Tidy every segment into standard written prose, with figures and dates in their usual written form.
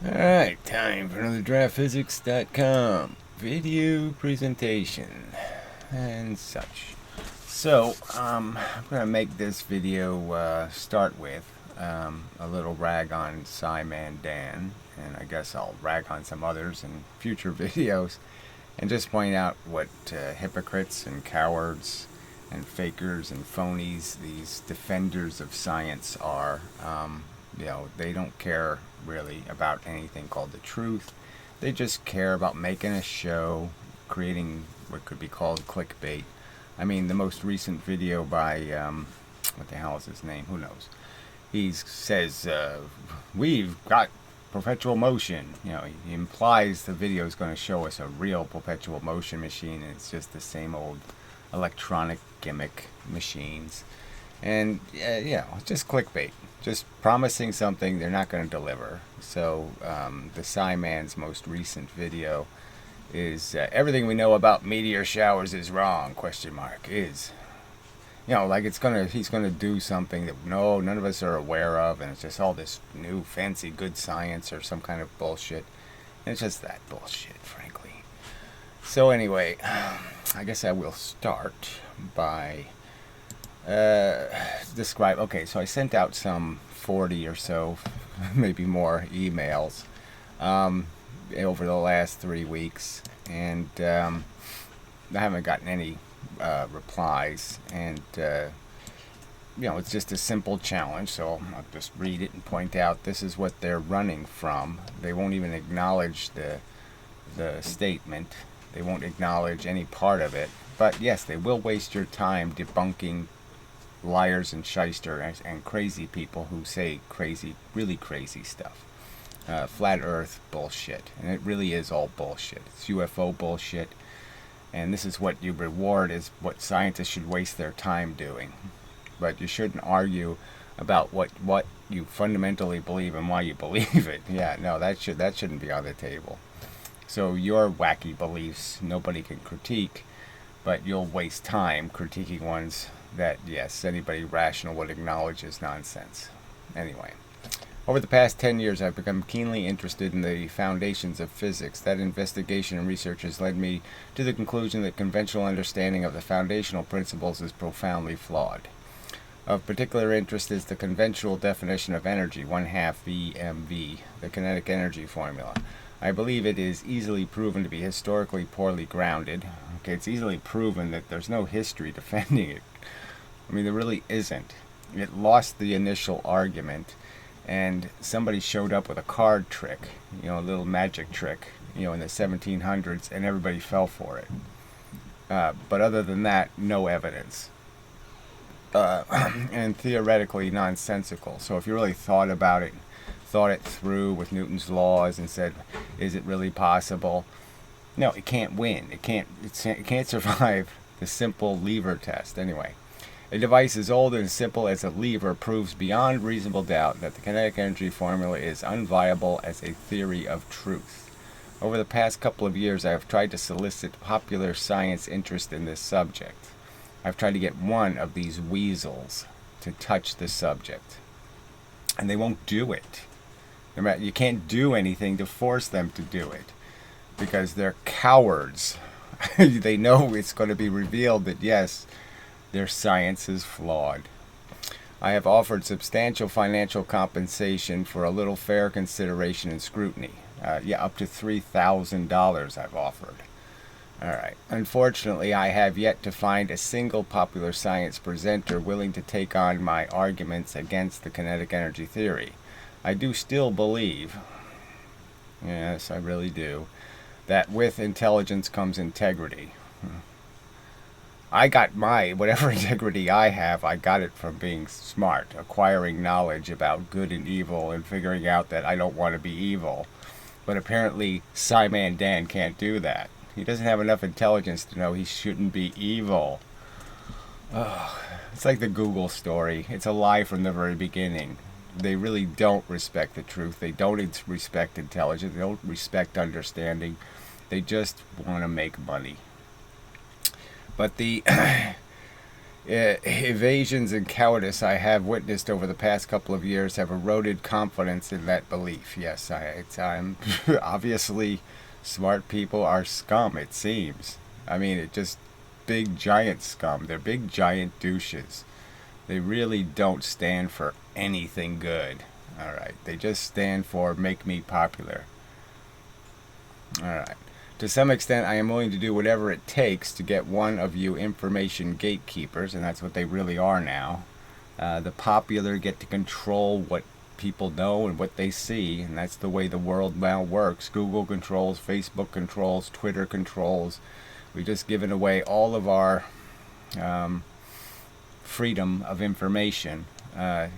Alright, time for another draftphysics.com video presentation and such. So, I'm going to make this video start with a little rag on Scimandan, and I guess I'll rag on some others in future videos, and just point out what hypocrites and cowards and fakers and phonies these defenders of science are. They don't care really about anything called the truth. They just care about making a show, creating what could be called clickbait. I mean, the most recent video by, what the hell is his name? Who knows? He says, we've got perpetual motion. He implies the video is going to show us a real perpetual motion machine, and it's just the same old electronic gimmick machines. And just clickbait, just promising something they're not going to deliver. So the Sciman's most recent video is everything we know about meteor showers is wrong, question mark. Is like he's gonna do something that none of us are aware of, and it's just all this new fancy good science or some kind of bullshit. And it's just that bullshit, frankly. So anyway, I guess I will start by describe. Okay, so I sent out some 40 or so, maybe more emails over the last 3 weeks, and I haven't gotten any replies. And it's just a simple challenge, so I'll just read it and point out this is what they're running from. They won't even acknowledge the statement. They won't acknowledge any part of it. But yes, they will waste your time debunking liars and shyster and crazy people who say crazy, really crazy stuff. Flat earth bullshit. And it really is all bullshit. It's UFO bullshit. And this is what you reward, is what scientists should waste their time doing. But you shouldn't argue about what you fundamentally believe and why you believe it. Yeah, no, that shouldn't be on the table. So your wacky beliefs nobody can critique, but you'll waste time critiquing ones that, yes, anybody rational would acknowledge is nonsense. Anyway, over the past 10 years, I've become keenly interested in the foundations of physics. That investigation and research has led me to the conclusion that conventional understanding of the foundational principles is profoundly flawed. Of particular interest is the conventional definition of energy, 1/2 VMV, the kinetic energy formula. I believe it is easily proven to be historically poorly grounded. Okay, it's easily proven that there's no history defending it. I mean, there really isn't. It lost the initial argument, and somebody showed up with a card trick, a little magic trick, in the 1700s, and everybody fell for it. But other than that, no evidence. And theoretically nonsensical. So if you really thought about it, thought it through with Newton's laws and said, is it really possible? No, it can't win. It can't survive the simple lever test. Anyway, a device as old and simple as a lever proves beyond reasonable doubt that the kinetic energy formula is unviable as a theory of truth. Over the past couple of years, I have tried to solicit popular science interest in this subject. I've tried to get one of these weasels to touch the subject, and they won't do it. You can't do anything to force them to do it, because they're cowards. They know it's going to be revealed that, yes, their science is flawed. I have offered substantial financial compensation for a little fair consideration and scrutiny. Up to $3,000 I've offered. Alright. Unfortunately, I have yet to find a single popular science presenter willing to take on my arguments against the kinetic energy theory. I do still believe, yes, I really do, that with intelligence comes integrity. I got whatever integrity I have, I got it from being smart, acquiring knowledge about good and evil, and figuring out that I don't want to be evil. But apparently, Scimandan can't do that. He doesn't have enough intelligence to know he shouldn't be evil. Oh, it's like the Google story. It's a lie from the very beginning. They really don't respect the truth. They don't respect intelligence. They don't respect understanding. They just want to make money. But Evasions and cowardice I have witnessed over the past couple of years have eroded confidence in that belief. Yes, I'm obviously smart people are scum, it seems. I mean, it just big giant scum. They're big giant douches. They really don't stand for anything good. All right, they just stand for make me popular. All right. To some extent, I am willing to do whatever it takes to get one of you information gatekeepers, and that's what they really are now. The popular get to control what people know and what they see, and that's the way the world now works. Google controls, Facebook controls, Twitter controls. We've just given away all of our freedom of information to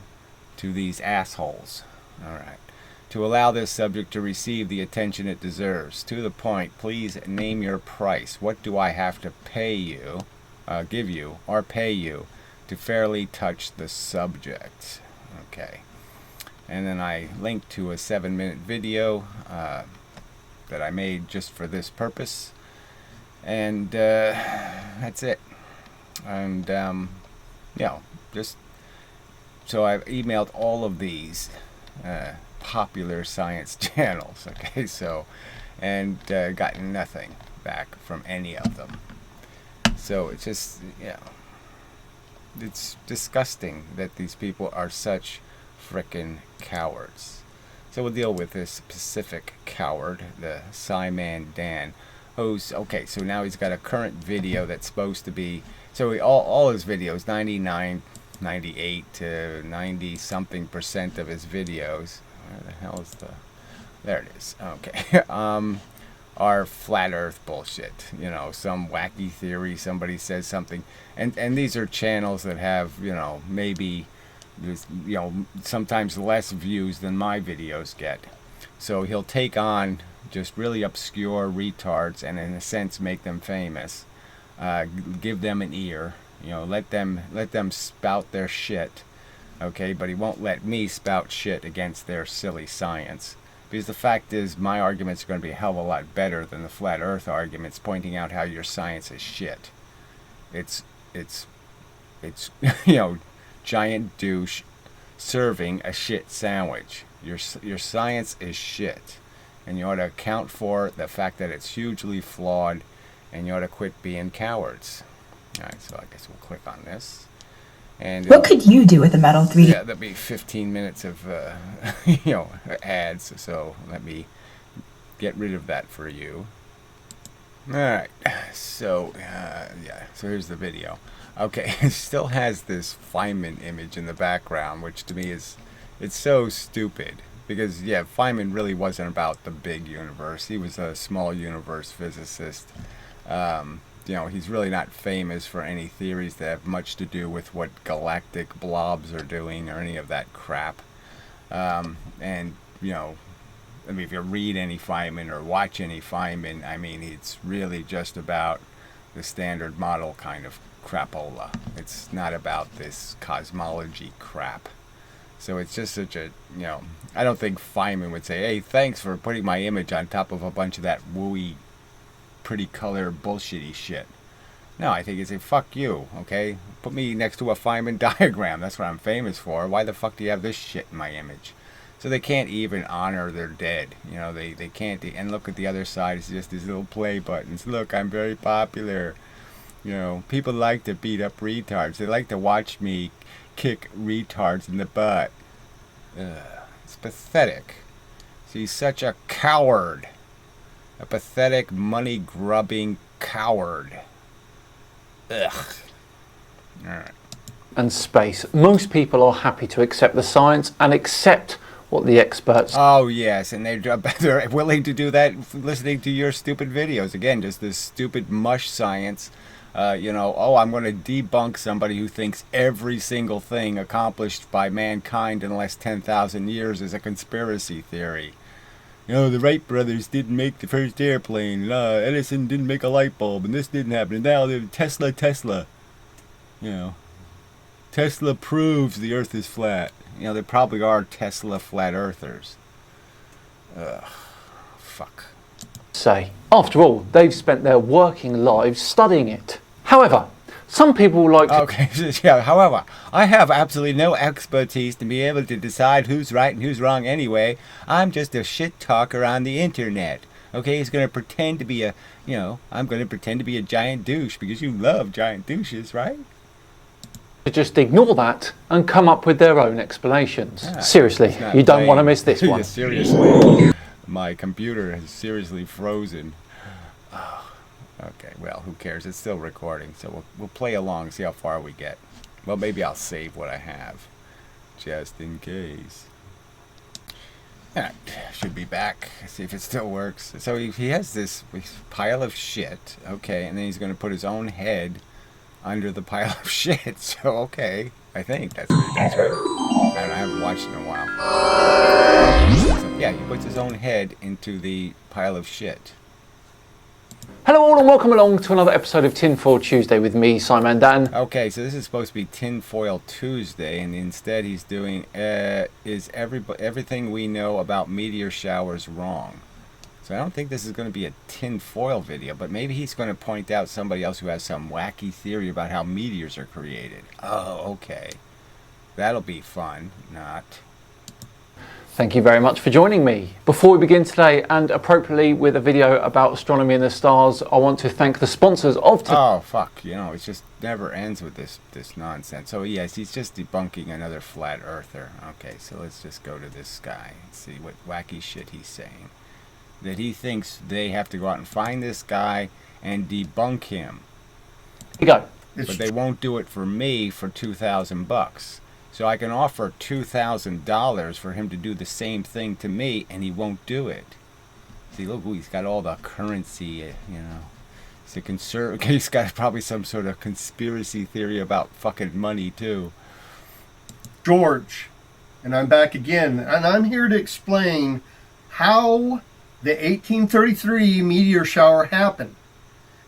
these assholes. All right. To allow this subject to receive the attention it deserves. To the point, please name your price. What do I have to pay you, give you, or pay you to fairly touch the subject? Okay. And then I linked to a 7-minute video that I made just for this purpose. And that's it. And, you know, just so I've emailed all of these popular science channels, okay, so, and gotten nothing back from any of them. So it's just, you know, it's disgusting that these people are such frickin' cowards. So we'll deal with this specific coward, the Scimandan, who's, okay, so now he's got a current video that's supposed to be, so all his videos, 98 to 90 something% of his videos, where the hell is the, there it is, okay, are flat earth bullshit, you know, some wacky theory, somebody says something, and these are channels that have, you know, maybe, you know, sometimes less views than my videos get. So he'll take on just really obscure retards and in a sense make them famous, give them an ear, you know, let them spout their shit, okay, but he won't let me spout shit against their silly science, because the fact is my arguments are going to be a hell of a lot better than the flat earth arguments pointing out how your science is shit. It's you know, giant douche serving a shit sandwich. Your science is shit, and you ought to account for the fact that it's hugely flawed, and you ought to quit being cowards. Alright, so I guess we'll click on this. And what could you do with a metal 3D? Yeah, that'll be 15 minutes of you know, ads, so let me get rid of that for you. Alright, so yeah, so here's the video. Okay, it still has this Feynman image in the background, which to me is, it's so stupid. Because, yeah, Feynman really wasn't about the big universe. He was a small universe physicist. You know, he's really not famous for any theories that have much to do with what galactic blobs are doing or any of that crap. And, you know, I mean, if you read any Feynman or watch any Feynman, I mean, it's really just about the standard model kind of crapola. It's not about this cosmology crap. So it's just such a, you know, I don't think Feynman would say, hey, thanks for putting my image on top of a bunch of that wooey, pretty color bullshitty shit. No, I think he'd say, fuck you, okay? Put me next to a Feynman diagram. That's what I'm famous for. Why the fuck do you have this shit in my image? So they can't even honor their dead. You know, they can't. And look at the other side. It's just these little play buttons. Look, I'm very popular. You know, people like to beat up retards. They like to watch me kick retards in the butt. It's pathetic. He's such a coward. A pathetic, money-grubbing coward. Ugh. Alright. And space. Most people are happy to accept the science and accept what the experts... Oh, yes, and they're willing to do that listening to your stupid videos. Again, just this stupid mush science. You know, oh, I'm going to debunk somebody who thinks every single thing accomplished by mankind in the last 10,000 years is a conspiracy theory. You know, the Wright brothers didn't make the first airplane, Edison didn't make a light bulb, and this didn't happen, and now Tesla. You know, Tesla proves the earth is flat. You know, there probably are Tesla flat earthers. Ugh, fuck. Say. After all, they've spent their working lives studying it. However, Some people like to... Okay, yeah, however, I have absolutely no expertise to be able to decide who's right and who's wrong anyway. I'm just a shit talker on the internet. Okay, he's going to pretend to be I'm going to pretend to be a giant douche because you love giant douches, right? just ignore that and come up with their own explanations. Seriously, you don't want to miss this one. Seriously, my computer has seriously frozen. Oh, okay, well, who cares? It's still recording, so we'll play along, see how far we get. Well, maybe I'll save what I have, just in case. Alright, should be back. See if it still works. So he has this pile of shit, okay, and then he's going to put his own head under the pile of shit. So, okay, I think that's what he does, right? I haven't watched it in a while. So, yeah, he puts his own head into the pile of shit. Hello all and welcome along to another episode of Tinfoil Tuesday with me, Scimandan. Okay, so this is supposed to be Tinfoil Tuesday, and instead he's doing, is everything we know about meteor showers wrong? So I don't think this is going to be a tinfoil video, but maybe he's going to point out somebody else who has some wacky theory about how meteors are created. Oh, okay. That'll be fun. Not. Thank you very much for joining me. Before we begin today, and appropriately with a video about astronomy and the stars, I want to thank the sponsors of today. Oh, fuck. You know, it just never ends with this nonsense. So, yes, he's just debunking another flat earther. Okay, so let's just go to this guy and see what wacky shit he's saying. That he thinks they have to go out and find this guy and debunk him. Here you go. But they won't do it for me for $2,000. So I can offer $2,000 for him to do the same thing to me, and he won't do it. See, look, he's got all the currency, you know. He's got probably some sort of conspiracy theory about fucking money, too. George, and I'm back again, and I'm here to explain how the 1833 meteor shower happened.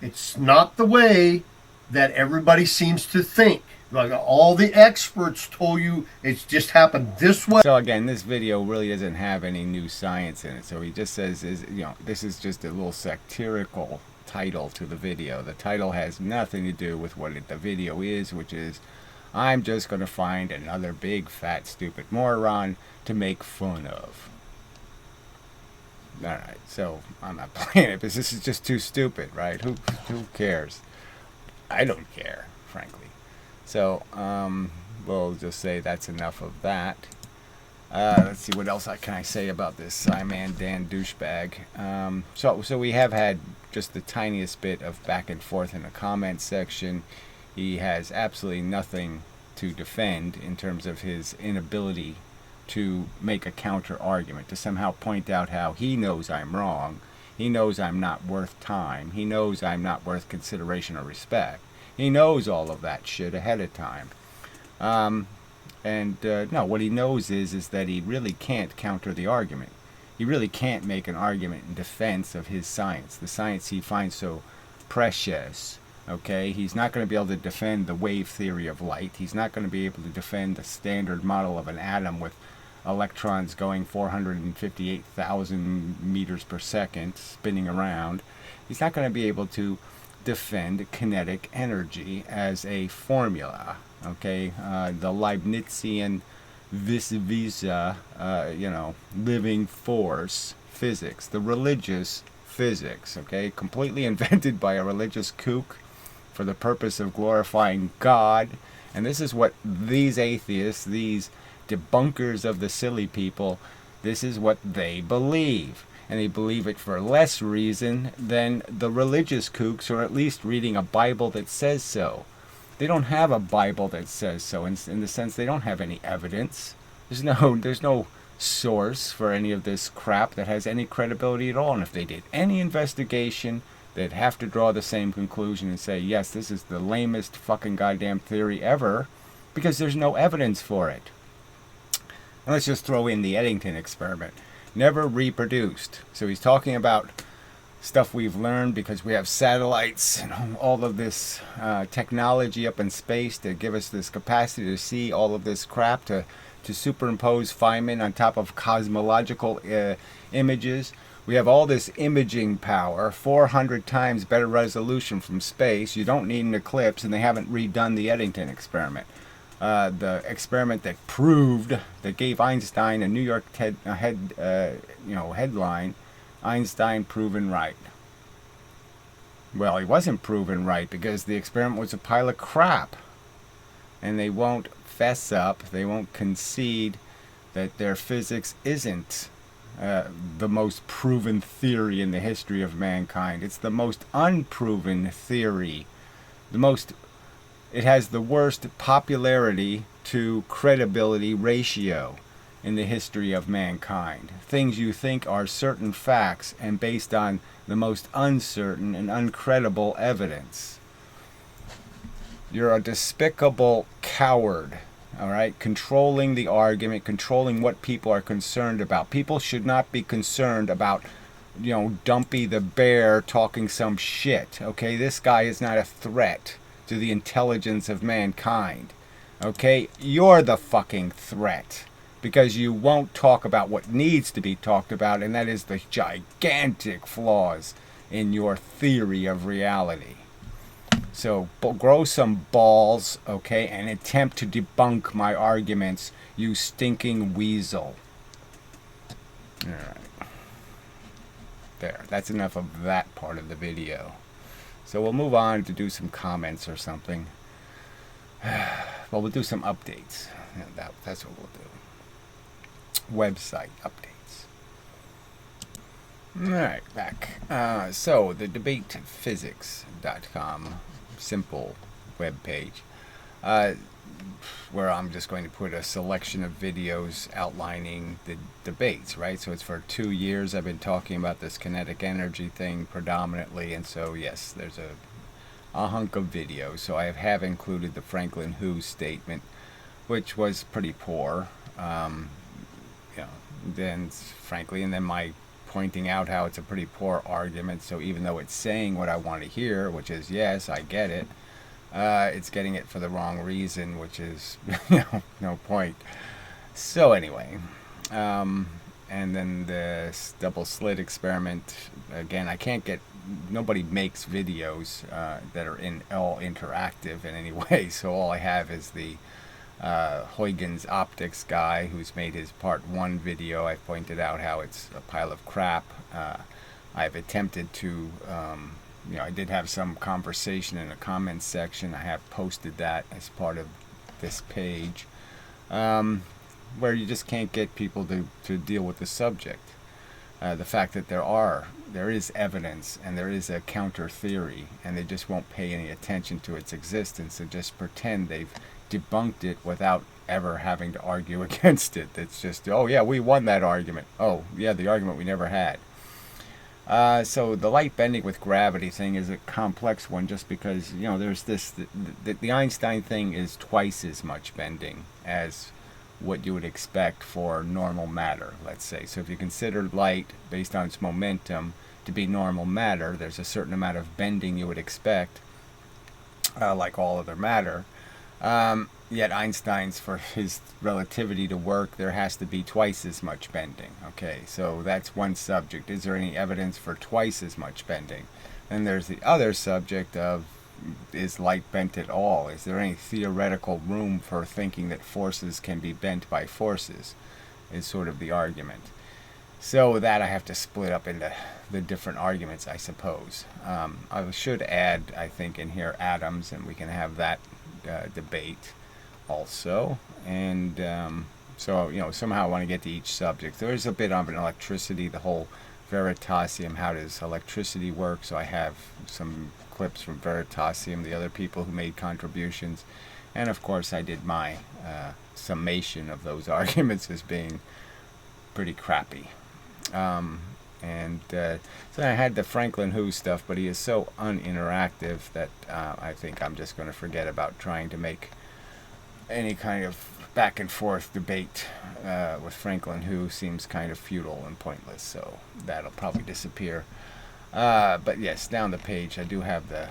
It's not the way that everybody seems to think. Like all the experts told you it's just happened this way. So again, this video really doesn't have any new science in it. So he just says, this is just a little satirical title to the video. The title has nothing to do with what the video is, which is, I'm just going to find another big, fat, stupid moron to make fun of. Alright, so I'm not playing it because this is just too stupid, right? Who cares? I don't care, frankly. So, we'll just say that's enough of that. Let's see, what else can I say about this Scimandan douchebag. So we have had just the tiniest bit of back and forth in the comment section. He has absolutely nothing to defend in terms of his inability to make a counter argument, to somehow point out how he knows I'm wrong. He knows I'm not worth time. He knows I'm not worth consideration or respect. He knows all of that shit ahead of time. No, what he knows is that he really can't counter the argument. He really can't make an argument in defense of his science, the science he finds so precious. Okay, he's not going to be able to defend the wave theory of light. He's not going to be able to defend the standard model of an atom with electrons going 458,000 meters per second spinning around. He's not going to be able to defend kinetic energy as a formula. Okay, the Leibnizian vis living force physics, the religious physics, okay, completely invented by a religious kook for the purpose of glorifying God. And this is what these atheists, these debunkers of the silly people, this is what they believe. And they believe it for less reason than the religious kooks, or at least reading a Bible that says so. They don't have a Bible that says so, in the sense they don't have any evidence. There's no source for any of this crap that has any credibility at all. And if they did any investigation, they'd have to draw the same conclusion and say, yes, this is the lamest fucking goddamn theory ever, because there's no evidence for it. And let's just throw in the Eddington experiment. Never reproduced. So he's talking about stuff we've learned because we have satellites and all of this technology up in space to give us this capacity to see all of this crap, to to superimpose Feynman on top of cosmological images. We have all this imaging power, 400 times better resolution from space. You don't need an eclipse, and they haven't redone the Eddington experiment. The experiment that gave Einstein a New York headline, Einstein proven right. Well, he wasn't proven right because the experiment was a pile of crap. And they won't fess up, they won't concede that their physics isn't the most proven theory in the history of mankind. It's the most unproven theory. It has the worst popularity to credibility ratio in the history of mankind. Things you think are certain facts and based on the most uncertain and uncredible evidence. You're a despicable coward, all right? Controlling the argument, controlling what people are concerned about. People should not be concerned about, Dumpy the Bear talking some shit, okay? This guy is not a threat to the intelligence of mankind, okay? You're the fucking threat because you won't talk about what needs to be talked about, and that is the gigantic flaws in your theory of reality. So grow some balls, okay, and attempt to debunk my arguments, you stinking weasel. Alright. There, that's enough of that part of the video. So we'll move on to do some comments or something. Well, we'll do some updates. That's what we'll do. Website updates. Alright, back. So, the debatephysics.com simple web page, where I'm just going to put a selection of videos outlining the debates, right? So it's for 2 years I've been talking about this kinetic energy thing predominantly, and so yes, there's a hunk of video. So I have included the Franklin Who statement, which was pretty poor, then frankly, and then my pointing out how it's a pretty poor argument. So even though it's saying what I want to hear, which is yes, I get it, it's getting it for the wrong reason, which is no point. So anyway, and then the double slit experiment, again, I can't get, nobody makes videos that are all interactive in any way, so all I have is the Huygens optics guy who's made his part 1 video. I pointed out how it's a pile of crap. I've attempted to, I did have some conversation in the comments section. I have posted that as part of this page, where you just can't get people to deal with the subject. The fact that there is evidence and there is a counter theory, and they just won't pay any attention to its existence and just pretend they've debunked it without ever having to argue against it. It's just, oh yeah, we won that argument. Oh yeah, the argument we never had. So the light bending with gravity thing is a complex one, just because there's this, the Einstein thing is twice as much bending as what you would expect for normal matter, let's say. So if you consider light based on its momentum to be normal matter, there's a certain amount of bending you would expect, like all other matter. Yet Einstein's, for his relativity to work, there has to be twice as much bending. Okay, so that's one subject. Is there any evidence for twice as much bending? Then there's the other subject of, is light bent at all? Is there any theoretical room for thinking that forces can be bent by forces? Is sort of the argument. So that I have to split up into the different arguments, I suppose. I should add, I think, in here atoms, and we can have that debate also. And so somehow I want to get to each subject. There's a bit on electricity, the whole Veritasium, how does electricity work? So I have some clips from Veritasium, the other people who made contributions, and of course I did my summation of those arguments as being pretty crappy. So I had the Franklin Who stuff, but he is so uninteractive that I think I'm just going to forget about trying to make any kind of back and forth debate with Franklin Who. Seems kind of futile and pointless, so that'll probably disappear. But yes, down the page I do have the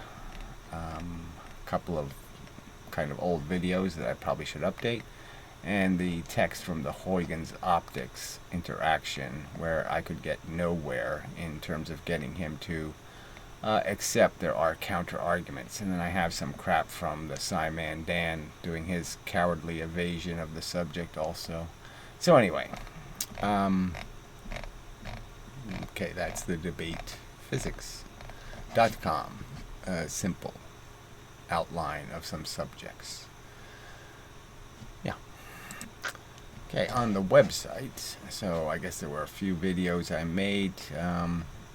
couple of kind of old videos that I probably should update, and the text from the Huygens optics interaction, where I could get nowhere in terms of getting him to accept there are counter arguments. And then I have some crap from the Scimandan doing his cowardly evasion of the subject also. So anyway, okay, that's the debate physics.com. Simple outline of some subjects. Yeah. Okay, on the website, so I guess there were a few videos I made.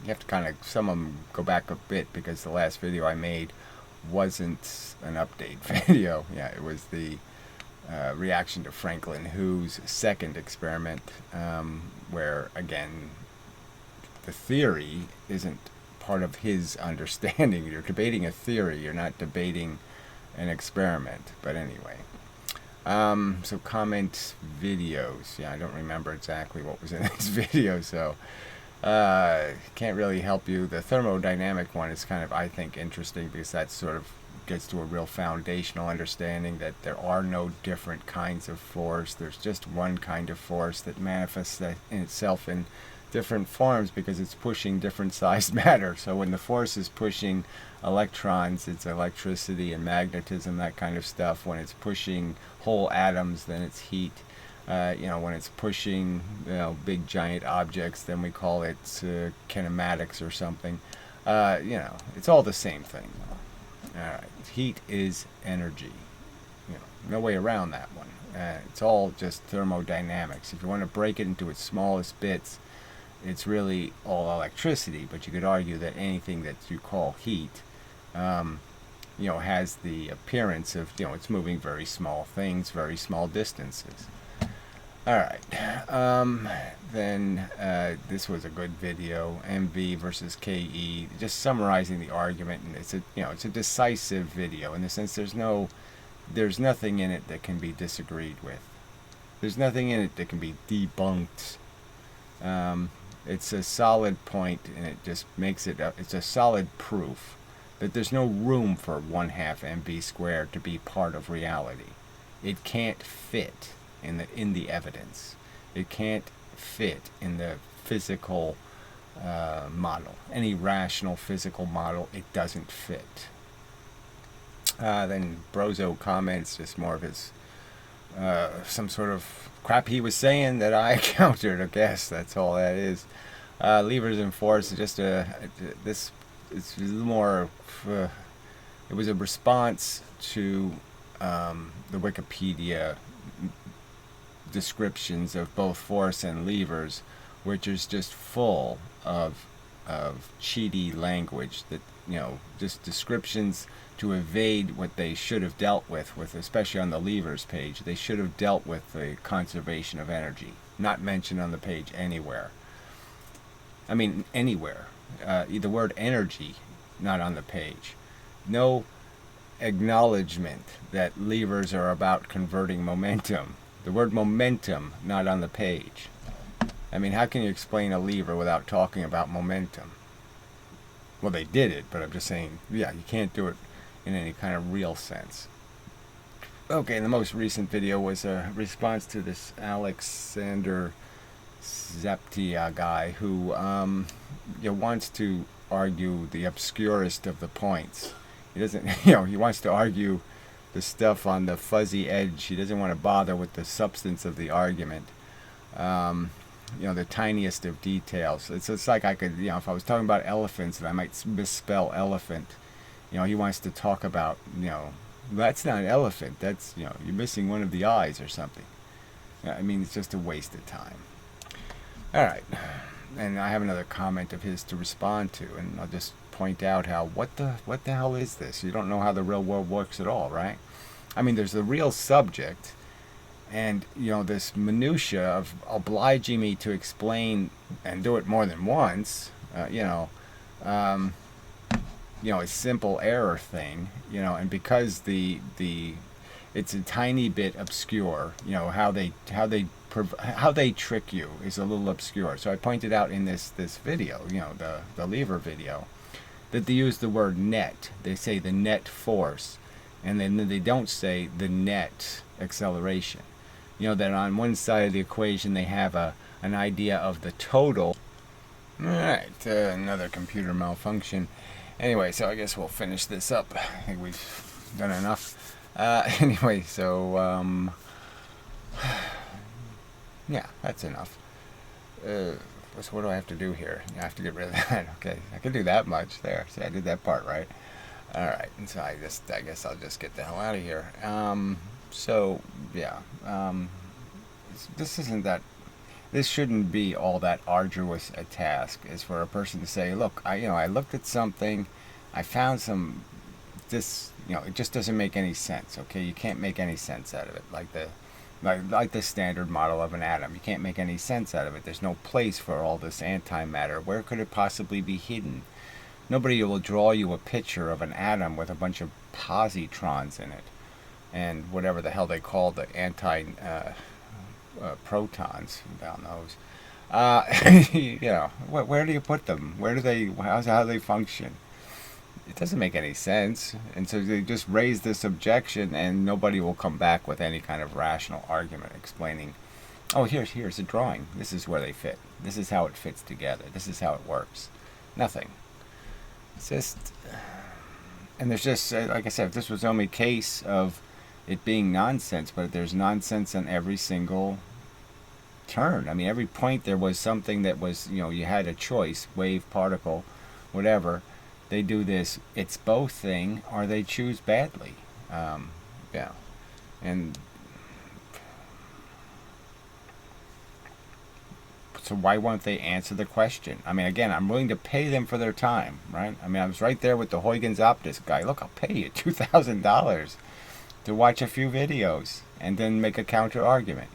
You have to kind of, some of them go back a bit because the last video I made wasn't an update video. Yeah, it was the reaction to Franklin Who's second experiment, where again, the theory isn't part of his understanding. You're debating a theory, you're not debating an experiment. But anyway, so comment videos. Yeah, I don't remember exactly what was in this video, so can't really help you. The thermodynamic one is kind of, I think, interesting because that sort of gets to a real foundational understanding that there are no different kinds of force. There's just one kind of force that manifests in itself in different forms because it's pushing different sized matter. So when the force is pushing electrons, it's electricity and magnetism, that kind of stuff. When it's pushing whole atoms, then it's heat. When it's pushing, big giant objects, then we call it kinematics or something. It's all the same thing. All right, heat is energy. No way around that one. It's all just thermodynamics. If you want to break it into its smallest bits, it's really all electricity. But you could argue that anything that you call heat, has the appearance of, it's moving very small things, very small distances. All right, then this was a good video, MV versus KE, just summarizing the argument, and it's a decisive video in the sense there's nothing in it that can be disagreed with. There's nothing in it that can be debunked. It's a solid point, and it just makes it it's a solid proof that there's no room for 1/2 mv squared to be part of reality. It can't fit in the evidence. It can't fit in the physical model. Any rational physical model, it doesn't fit. Then Brozo comments just more of his some sort of crap he was saying that I countered. I guess that's all that is. Levers and force, just this it's a little more. It was a response to the Wikipedia descriptions of both force and levers, which is just full of cheaty language that, just descriptions to evade what they should have dealt with, especially on the levers page. They should have dealt with the conservation of energy, not mentioned on the page anywhere. I mean, anywhere. The word energy, not on the page. No acknowledgement that levers are about converting momentum. The word momentum, not on the page. I mean, how can you explain a lever without talking about momentum? Well, they did it, but I'm just saying, yeah, you can't do it in any kind of real sense. Okay, and the most recent video was a response to this Alexander Zeptia guy who wants to argue the obscurest of the points. He doesn't, he wants to argue the stuff on the fuzzy edge. He doesn't want to bother with the substance of the argument. The tiniest of details. It's like I could, if I was talking about elephants and I might misspell elephant, he wants to talk about, that's not an elephant. That's, you're missing one of the eyes or something. I mean, it's just a waste of time. All right. And I have another comment of his to respond to, and I'll just point out how, what the hell is this? You don't know how the real world works at all, right? I mean, there's the real subject, and, this minutia of obliging me to explain and do it more than once, a simple error thing, and because it's a tiny bit obscure, how they trick you is a little obscure. So I pointed out in this video, the lever video, that they use the word net. They say the net force, and then they don't say the net acceleration. you know, that on one side of the equation they have an idea of the total. Alright, another computer malfunction. Anyway, so I guess we'll finish this up. I think we've done enough. Anyway, so, yeah, that's enough. So what do I have to do here? I have to get rid of that. Okay, I can do that much. There, see, I did that part right. Alright, and so I guess I'll just get the hell out of here. So, yeah, this isn't that... This shouldn't be all that arduous a task, is for a person to say, look, I looked at something, I found some, this, it just doesn't make any sense, okay? You can't make any sense out of it, like the standard model of an atom. You can't make any sense out of it. There's no place for all this antimatter. Where could it possibly be hidden? Nobody will draw you a picture of an atom with a bunch of positrons in it, and whatever the hell they call the protons down those. Where do you put them? Where do they? How do they function? It doesn't make any sense, and so they just raise this objection, and nobody will come back with any kind of rational argument explaining, oh, here's a drawing. This is where they fit. This is how it fits together. This is how it works. Nothing. It's just, and there's just, like I said, if this was only a case of it being nonsense, but there's nonsense in every single turn. I mean, every point there was something that was, you had a choice, wave, particle, whatever. They do this it's both thing, or they choose badly. Yeah. And so why won't they answer the question? I mean, again, I'm willing to pay them for their time, right? I mean, I was right there with the Huygens Optus guy. Look, I'll pay you $2,000 to watch a few videos and then make a counter argument.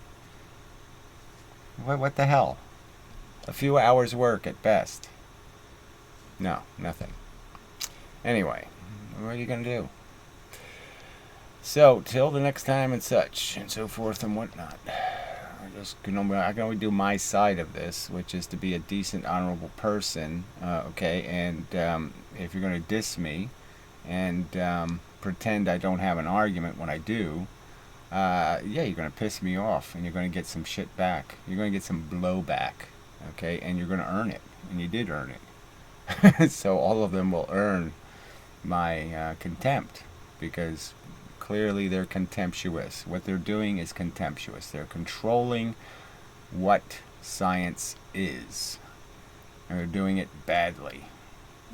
What the hell? A few hours work at best. No, nothing. Anyway, what are you gonna do? So, till the next time and such, and so forth and whatnot. I can only do my side of this, which is to be a decent, honorable person, okay? And if you're gonna diss me and pretend I don't have an argument when I do, yeah, you're going to piss me off, and you're going to get some shit back. You're going to get some blowback, okay? And you're going to earn it, and you did earn it. So all of them will earn my contempt, because clearly they're contemptuous. What they're doing is contemptuous. They're controlling what science is, and they're doing it badly.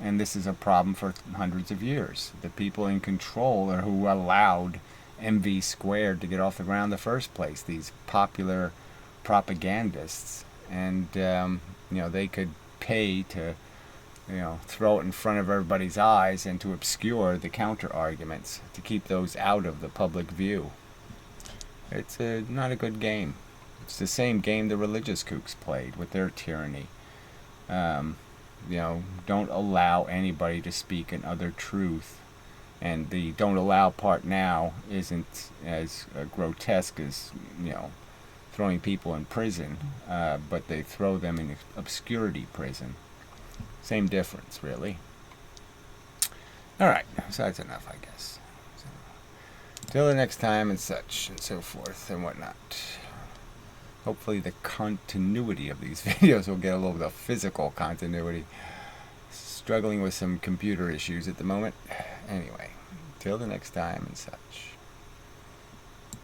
And this is a problem for hundreds of years. The people in control are who allowed MV squared to get off the ground in the first place, these popular propagandists. And they could pay to throw it in front of everybody's eyes and to obscure the counter arguments, to keep those out of the public view. It's not a good game. It's the same game the religious kooks played with their tyranny. Don't allow anybody to speak another truth. And the don't allow part now isn't as grotesque as, throwing people in prison, but they throw them in obscurity prison. Same difference, really. Alright, so that's enough, I guess. So, till the next time and such, and so forth and whatnot. Hopefully the continuity of these videos will get a little bit of physical continuity. Struggling with some computer issues at the moment. Anyway, till the next time and such.